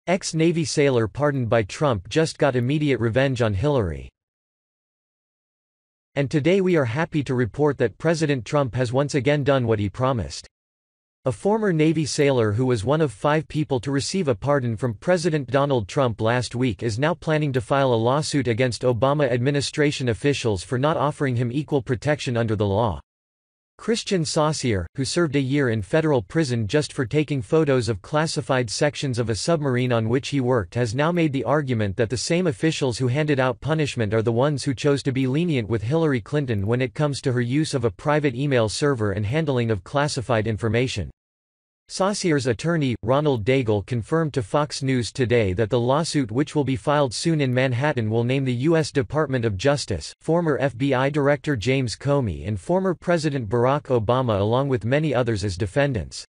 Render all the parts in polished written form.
Ex-Navy sailor pardoned by Trump just got immediate revenge on Hillary. And today we are happy to report that President Trump has once again done what he promised. A former Navy sailor who was one of 5 people to receive a pardon from President Donald Trump last week is now planning to file a lawsuit against Obama administration officials for not offering him equal protection under the law. Christian Saucier, who served a year in federal prison just for taking photos of classified sections of a submarine on which he worked, has now made the argument that the same officials who handed out punishment are the ones who chose to be lenient with Hillary Clinton when it comes to her use of a private email server and handling of classified information. Saucier's attorney, Ronald Daigle, confirmed to Fox News today that the lawsuit, which will be filed soon in Manhattan, will name the U.S. Department of Justice, former FBI Director James Comey, and former President Barack Obama along with many others as defendants.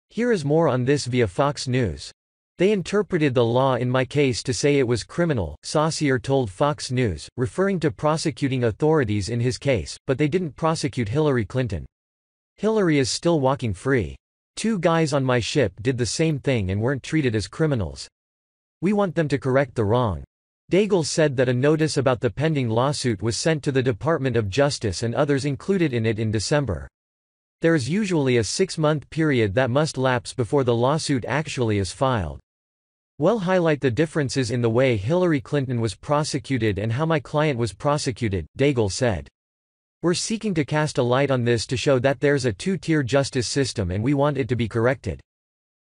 Here is more on this via Fox News. They interpreted the law in my case to say it was criminal, Saucier told Fox News, referring to prosecuting authorities in his case, but they didn't prosecute Hillary Clinton. Hillary is still walking free. 2 guys on my ship did the same thing and weren't treated as criminals. We want them to correct the wrong. Daigle said that a notice about the pending lawsuit was sent to the Department of Justice and others included in it in December. There is usually a 6-month period that must lapse before the lawsuit actually is filed. We'll highlight the differences in the way Hillary Clinton was prosecuted and how my client was prosecuted, Daigle said. We're seeking to cast a light on this to show that there's a 2-tier justice system and we want it to be corrected.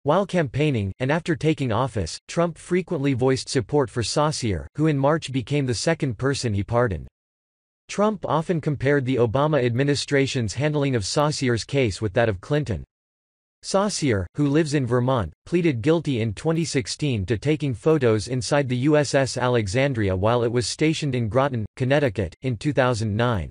While campaigning, and after taking office, Trump frequently voiced support for Saucier, who in March became the second person he pardoned. Trump often compared the Obama administration's handling of Saucier's case with that of Clinton. Saucier, who lives in Vermont, pleaded guilty in 2016 to taking photos inside the USS Alexandria while it was stationed in Groton, Connecticut, in 2009.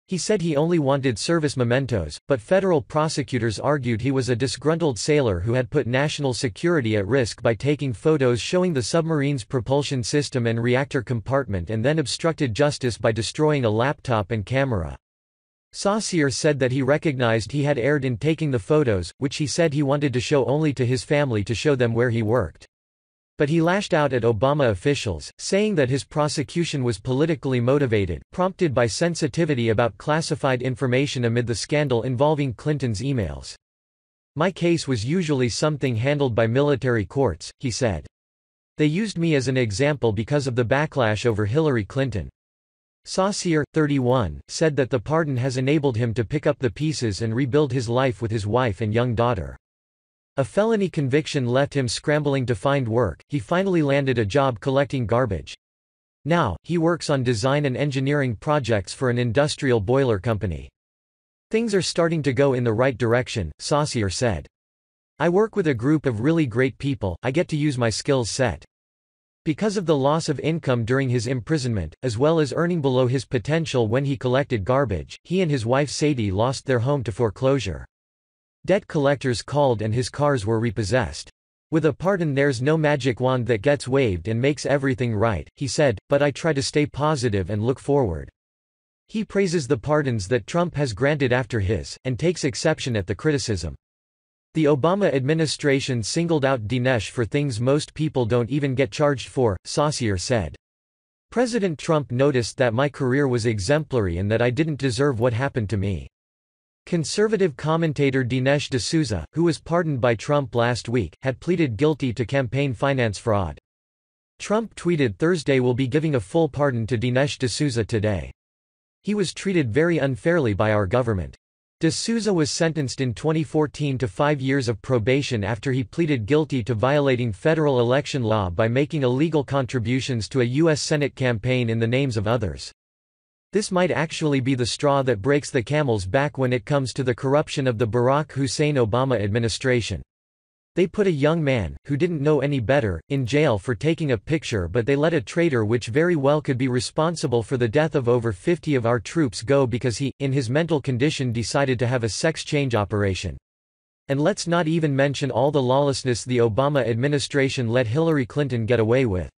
He said he only wanted service mementos, but federal prosecutors argued he was a disgruntled sailor who had put national security at risk by taking photos showing the submarine's propulsion system and reactor compartment and then obstructed justice by destroying a laptop and camera. Saucier said that he recognized he had erred in taking the photos, which he said he wanted to show only to his family to show them where he worked. But he lashed out at Obama officials, saying that his prosecution was politically motivated, prompted by sensitivity about classified information amid the scandal involving Clinton's emails. My case was usually something handled by military courts, he said. They used me as an example because of the backlash over Hillary Clinton. Saucier, 31, said that the pardon has enabled him to pick up the pieces and rebuild his life with his wife and young daughter. A felony conviction left him scrambling to find work. He finally landed a job collecting garbage. Now, he works on design and engineering projects for an industrial boiler company. Things are starting to go in the right direction, Saucier said. I work with a group of really great people, I get to use my skills set. Because of the loss of income during his imprisonment, as well as earning below his potential when he collected garbage, he and his wife Sadie lost their home to foreclosure. Debt collectors called and his cars were repossessed. With a pardon there's no magic wand that gets waved and makes everything right, he said, but I try to stay positive and look forward. He praises the pardons that Trump has granted after his, and takes exception at the criticism. The Obama administration singled out Dinesh for things most people don't even get charged for, Saucier said. President Trump noticed that my career was exemplary and that I didn't deserve what happened to me. Conservative commentator Dinesh D'Souza, who was pardoned by Trump last week, had pleaded guilty to campaign finance fraud. Trump tweeted Thursday will be giving a full pardon to Dinesh D'Souza today. He was treated very unfairly by our government. D'Souza was sentenced in 2014 to 5 years of probation after he pleaded guilty to violating federal election law by making illegal contributions to a U.S. Senate campaign in the names of others. This might actually be the straw that breaks the camel's back when it comes to the corruption of the Barack Hussein Obama administration. They put a young man, who didn't know any better, in jail for taking a picture, but they let a traitor which very well could be responsible for the death of over 50 of our troops go because he, in his mental condition, decided to have a sex change operation. And let's not even mention all the lawlessness the Obama administration let Hillary Clinton get away with.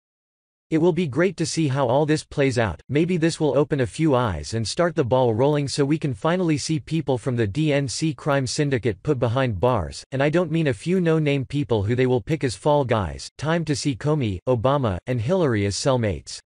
It will be great to see how all this plays out. Maybe this will open a few eyes and start the ball rolling so we can finally see people from the DNC crime syndicate put behind bars, and I don't mean a few no-name people who they will pick as fall guys. Time to see Comey, Obama, and Hillary as cellmates.